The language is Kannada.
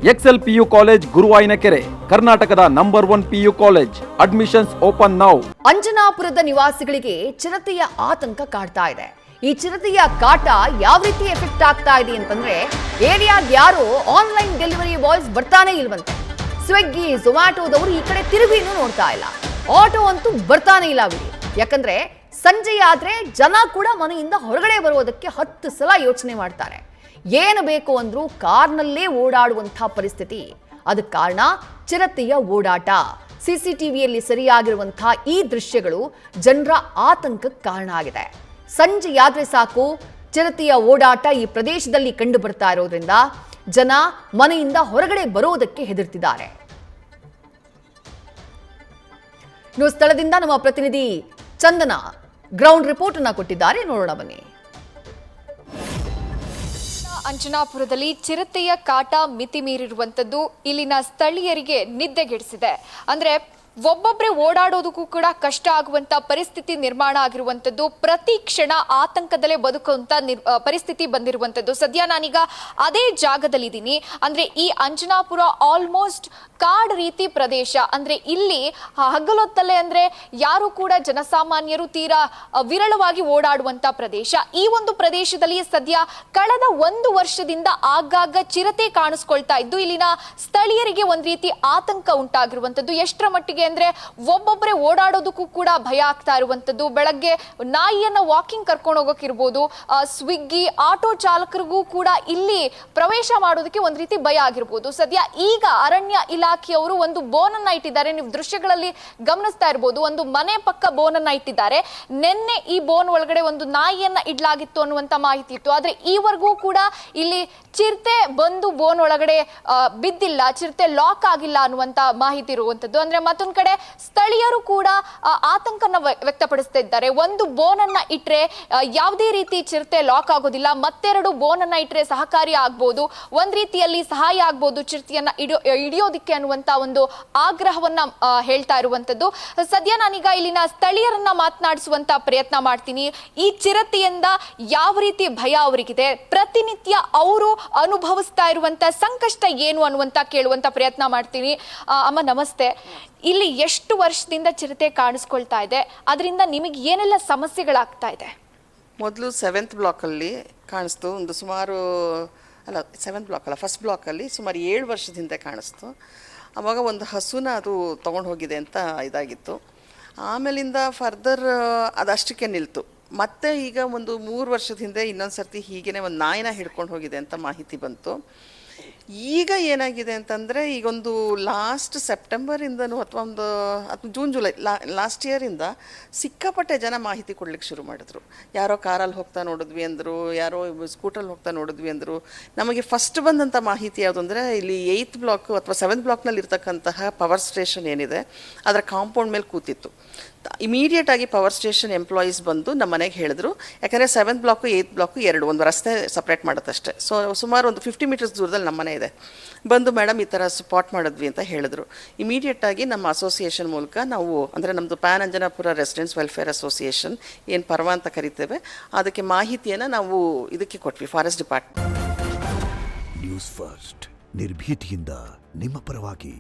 ಎಕ್ಸೆಲ್ ಪಿಯು ಕಾಲೇಜ್ ಗುರುವಾಯಿನಕೆರೆ, ಕರ್ನಾಟಕದ number 1 PU college. Admissions open now. ಅಂಜನಾಪುರದ ನಿವಾಸಿಗಳಿಗೆ ಚಿರತೆಯ ಆತಂಕ ಕಾಡ್ತಾ ಇದೆ. ಈ ಚಿರತೆಯ ಕಾಟ ಯಾವ ರೀತಿ ಎಫೆಕ್ಟ್ ಆಗ್ತಾ ಇದೆ ಅಂತಂದ್ರೆ, ಏರಿಯಾಗ ಯಾರು ಆನ್ಲೈನ್ ಡೆಲಿವರಿ ಬಾಯ್ಸ್ ಬರ್ತಾನೆ ಇಲ್ವಂತೆ. ಸ್ವಿಗ್ಗಿ, ಝೊಮ್ಯಾಟೋದವರು ಈ ಕಡೆ ತಿರುಗಿನೂ ನೋಡ್ತಾ ಇಲ್ಲ. ಆಟೋ ಅಂತೂ ಬರ್ತಾನೆ ಇಲ್ಲ ಬಿಡಿ. ಯಾಕಂದ್ರೆ ಸಂಜೆ ಆದ್ರೆ ಜನ ಕೂಡ ಮನೆಯಿಂದ ಹೊರಗಡೆ ಬರೋದಕ್ಕೆ 10 ಸಲ ಯೋಚನೆ ಮಾಡ್ತಾರೆ. ಏನು ಬೇಕು ಅಂದ್ರೂ ಕಾರ್ನಲ್ಲೇ ಓಡಾಡುವಂತಹ ಪರಿಸ್ಥಿತಿ. ಅದಕ್ಕೆ ಕಾರಣ ಚಿರತೆಯ ಓಡಾಟ. ಸಿಸಿಟಿವಿಯಲ್ಲಿ ಸರಿಯಾಗಿರುವಂತಹ ಈ ದೃಶ್ಯಗಳು ಜನರ ಆತಂಕಕ್ಕೆ ಕಾರಣ ಆಗಿದೆ. ಸಂಜೆಯಾದ್ರೆ ಸಾಕು ಚಿರತೆಯ ಓಡಾಟ ಈ ಪ್ರದೇಶದಲ್ಲಿ ಕಂಡು ಬರ್ತಾ ಇರೋದ್ರಿಂದ ಜನ ಮನೆಯಿಂದ ಹೊರಗಡೆ ಬರೋದಕ್ಕೆ ಹೆದರ್ತಿದ್ದಾರೆ. ಇನ್ನು ಸ್ಥಳದಿಂದ ನಮ್ಮ ಪ್ರತಿನಿಧಿ ಚಂದನ ಗ್ರೌಂಡ್ ರಿಪೋರ್ಟ್ ಅನ್ನ ಕೊಟ್ಟಿದ್ದಾರೆ, ನೋಡೋಣ ಬನ್ನಿ. ಅಂಜನಾಪುರದಲ್ಲಿ ಚಿರತೆಯ ಕಾಟ ಮಿತಿ ಮೀರಿರುವಂತದ್ದು ಇಲ್ಲಿನ ಸ್ಥಳೀಯರಿಗೆ ನಿದ್ದೆಗೆಡಿಸಿದೆ. ಅಂದ್ರೆ ಒಬ್ಬೊಬ್ಬರೇ ಓಡಾಡೋದಕ್ಕೂ ಕೂಡ ಕಷ್ಟ ಆಗುವಂತ ಪರಿಸ್ಥಿತಿ ನಿರ್ಮಾಣ ಆಗಿರುವಂತದ್ದು, ಪ್ರತಿ ಕ್ಷಣ ಆತಂಕದಲ್ಲೇ ಬದುಕುವಂತ ಪರಿಸ್ಥಿತಿ ಬಂದಿರುವಂತದ್ದು. ಸದ್ಯ ನಾನೀಗ ಅದೇ ಜಾಗದಲ್ಲಿದ್ದೀನಿ. ಅಂದ್ರೆ ಈ ಅಂಜನಾಪುರ ಆಲ್ಮೋಸ್ಟ್ ಕಾಡ್ ರೀತಿ ಪ್ರದೇಶ. ಅಂದ್ರೆ ಇಲ್ಲಿ ಹಗಲೊತ್ತಲ್ಲೇ ಅಂದ್ರೆ ಯಾರು ಕೂಡ ಜನಸಾಮಾನ್ಯರು ತೀರಾ ವಿರಳವಾಗಿ ಓಡಾಡುವಂತ ಪ್ರದೇಶ. ಈ ಒಂದು ಪ್ರದೇಶದಲ್ಲಿ ಸದ್ಯ ಕಳೆದ 1 ವರ್ಷದಿಂದ ಆಗಾಗ ಚಿರತೆ ಕಾಣಿಸ್ಕೊಳ್ತಾ ಇದ್ದು ಇಲ್ಲಿನ ಸ್ಥಳೀಯರಿಗೆ ಒಂದ್ ರೀತಿ ಆತಂಕ ಉಂಟಾಗಿರುವಂತದ್ದು. ಎಷ್ಟರ ಮಟ್ಟಿಗೆ ಅಂದ್ರೆ ಒಬ್ಬೊಬ್ಬರೇ ಓಡಾಡೋದಕ್ಕೂ ಕೂಡ ಭಯ ಆಗ್ತಾ ಇರುವಂತದ್ದು. ಬೆಳಗ್ಗೆ ನಾಯಿಯನ್ನ ವಾಕಿಂಗ್ ಕರ್ಕೊಂಡು ಹೋಗೋಕಿರ್ಬೋದು, ಸ್ವಿಗ್ಗಿ, ಆಟೋ ಚಾಲಕರಿಗೂ ಕೂಡ ಇಲ್ಲಿ ಪ್ರವೇಶ ಮಾಡೋದಕ್ಕೆ ಒಂದ್ ರೀತಿ ಭಯ ಆಗಿರ್ಬೋದು. ಸದ್ಯ ಈಗ ಅರಣ್ಯ ಇಲಾಖೆಯವರು ಒಂದು ಬೋನನ್ನ ಇಟ್ಟಿದ್ದಾರೆ. ನೀವು ದೃಶ್ಯಗಳಲ್ಲಿ ಗಮನಿಸ್ತಾ ಇರ್ಬೋದು, ಒಂದು ಮನೆ ಪಕ್ಕ ಬೋನನ್ನ ಇಟ್ಟಿದ್ದಾರೆ. ನಿನ್ನೆ ಈ ಬೋನ್ ಒಳಗಡೆ ಒಂದು ನಾಯಿಯನ್ನ ಇಡ್ಲಾಗಿತ್ತು ಅನ್ನುವಂತ ಮಾಹಿತಿ ಇತ್ತು. ಆದ್ರೆ ಈವರೆಗೂ ಕೂಡ ಇಲ್ಲಿ ಚಿರತೆ ಬಂದು ಬೋನ್ ಒಳಗಡೆ ಬಿದ್ದಿಲ್ಲ, ಚಿರತೆ ಲಾಕ್ ಆಗಿಲ್ಲ ಅನ್ನುವಂತ ಮಾಹಿತಿ ಇರುವಂತದ್ದು. ಅಂದ್ರೆ ಮತ್ತೊಂದು ಕಡೆ ಸ್ಥಳೀಯರು ಕೂಡ ಆತಂಕನ ವ್ಯಕ್ತಪಡಿಸ್ತಾ ಇದ್ದಾರೆ. ಒಂದು ಬೋನ್ ಅನ್ನ ಇಟ್ರೆ ಯಾವುದೇ ರೀತಿ ಚಿರತೆ ಲಾಕ್ ಆಗೋದಿಲ್ಲ, ಮತ್ತೆರಡು ಬೋನ್ ಅನ್ನ ಇಟ್ರೆ ಸಹಕಾರಿ ಆಗ್ಬೋದು, ಒಂದ್ ರೀತಿಯಲ್ಲಿ ಸಹಾಯ ಆಗ್ಬೋದು ಚಿರತೆಯನ್ನ ಹಿಡಿಯೋದಿಕ್ಕೆ ಅನ್ನುವಂತ ಒಂದು ಆಗ್ರಹವನ್ನ ಹೇಳ್ತಾ ಇರುವಂತದ್ದು. ಸದ್ಯ ನಾನೀಗ ಇಲ್ಲಿನ ಸ್ಥಳೀಯರನ್ನ ಮಾತನಾಡಿಸುವಂತ ಪ್ರಯತ್ನ ಮಾಡ್ತೀನಿ. ಈ ಚಿರತೆಯಿಂದ ಯಾವ ರೀತಿ ಭಯ ಅವರಿಗಿದೆ, ಪ್ರತಿನಿತ್ಯ ಅವರು ಅನುಭವಿಸ್ತಾ ಇರುವಂತ ಸಂಕಷ್ಟ ಏನು ಅನ್ನುವಂತ ಕೇಳುವಂತ ಪ್ರಯತ್ನ ಮಾಡ್ತೀನಿ. ಅಮ್ಮ ನಮಸ್ತೆ. ಇಲ್ಲಿ ಎಷ್ಟು ವರ್ಷದಿಂದ ಚಿರತೆ ಕಾಣಿಸ್ಕೊಳ್ತಾ ಇದೆ, ಅದರಿಂದ ನಿಮಗೆ ಏನೆಲ್ಲ ಸಮಸ್ಯೆಗಳಾಗ್ತಾ ಇದೆ? ಮೊದಲು 7th ಬ್ಲಾಕಲ್ಲಿ ಕಾಣಿಸ್ತು. ಒಂದು ಸುಮಾರು 7th ಬ್ಲಾಕ್ ಅಲ್ಲ, ಫಸ್ಟ್ ಬ್ಲಾಕಲ್ಲಿ ಸುಮಾರು 7 ವರ್ಷದ ಹಿಂದೆ ಕಾಣಿಸ್ತು. ಆವಾಗ ಒಂದು ಹಸುನ ಅದು ತೊಗೊಂಡು ಹೋಗಿದೆ ಅಂತ ಇದಾಗಿತ್ತು. ಆಮೇಲಿಂದ ಫರ್ದರ್ ಅದಷ್ಟಕ್ಕೆ ನಿಲ್ತು. ಮತ್ತೆ ಈಗ ಒಂದು 3 ವರ್ಷದ ಹಿಂದೆ ಇನ್ನೊಂದು ಸರ್ತಿ ಹೀಗೇ ಒಂದು ನಾಯಿನ ಹಿಡ್ಕೊಂಡು ಹೋಗಿದೆ ಅಂತ ಮಾಹಿತಿ ಬಂತು. ಈಗ ಏನಾಗಿದೆ ಅಂತಂದರೆ, ಈಗೊಂದು ಲಾಸ್ಟ್ ಸೆಪ್ಟೆಂಬರಿಂದನೂ ಅಥವಾ ಒಂದು ಜೂನ್ ಜುಲೈ ಲಾಸ್ಟ್ ಇಯರಿಂದ ಸಿಕ್ಕಾಪಟ್ಟೆ ಜನ ಮಾಹಿತಿ ಕೊಡ್ಲಿಕ್ಕೆ ಶುರು ಮಾಡಿದ್ರು. ಯಾರೋ ಕಾರಲ್ಲಿ ಹೋಗ್ತಾ ನೋಡಿದ್ವಿ ಅಂದರು, ಯಾರೋ ಸ್ಕೂಟ್ರಲ್ಲಿ ಹೋಗ್ತಾ ನೋಡಿದ್ವಿ ಅಂದರು. ನಮಗೆ ಫಸ್ಟ್ ಬಂದಂಥ ಮಾಹಿತಿ ಯಾವುದು ಅಂದರೆ, ಇಲ್ಲಿ 8th ಬ್ಲಾಕ್ ಅಥವಾ 7th ಬ್ಲಾಕ್ನಲ್ಲಿ ಇರ್ತಕ್ಕಂತಹ ಪವರ್ ಸ್ಟೇಷನ್ ಏನಿದೆ ಅದರ ಕಾಂಪೌಂಡ್ ಮೇಲೆ ಕೂತಿತ್ತು. ಇಮಿಡಿಯೇಟಾಗಿ ಪವರ್ ಸ್ಟೇಷನ್ ಎಂಪ್ಲಾಯೀಸ್ ಬಂದು ನಮ್ಮ ಮನೆಗೆ ಹೇಳಿದ್ರು. ಯಾಕಂದರೆ 7th ಬ್ಲಾಕು 8th ಬ್ಲಾಕು ಒಂದು ರಸ್ತೆ ಸಪ್ರೇಟ್ ಮಾಡುತ್ತಷ್ಟೇ. ಸೊ ಸುಮಾರು ಒಂದು 50 ಮೀಟರ್ಸ್ ದೂರದಲ್ಲಿ ನಮ್ಮ ಮನೆ ಇದೆ. ಬಂದು ಮೇಡಮ್ ಈ ಥರ ಸ್ಪಾಟ್ ಮಾಡಿದ್ವಿ ಅಂತ ಹೇಳಿದ್ರು. ಇಮಿಡಿಯೇಟಾಗಿ ನಮ್ಮ ಅಸೋಸಿಯೇಷನ್ ಮೂಲಕ ನಾವು, ಅಂದರೆ ನಮ್ಮದು PAN Anjanapura residents welfare association ಏನು ಪರ್ವ ಅಂತ ಕರಿತೇವೆ, ಅದಕ್ಕೆ ಮಾಹಿತಿಯನ್ನು ನಾವು ಇದಕ್ಕೆ ಕೊಟ್ವಿ, ಫಾರೆಸ್ಟ್ ಡಿಪಾರ್ಟ್ಮೆಂಟ್. ನ್ಯೂಸ್ ಫಸ್ಟ್, ನಿರ್ಭೀತಿಯಿಂದ ನಿಮ್ಮ ಪರವಾಗಿ.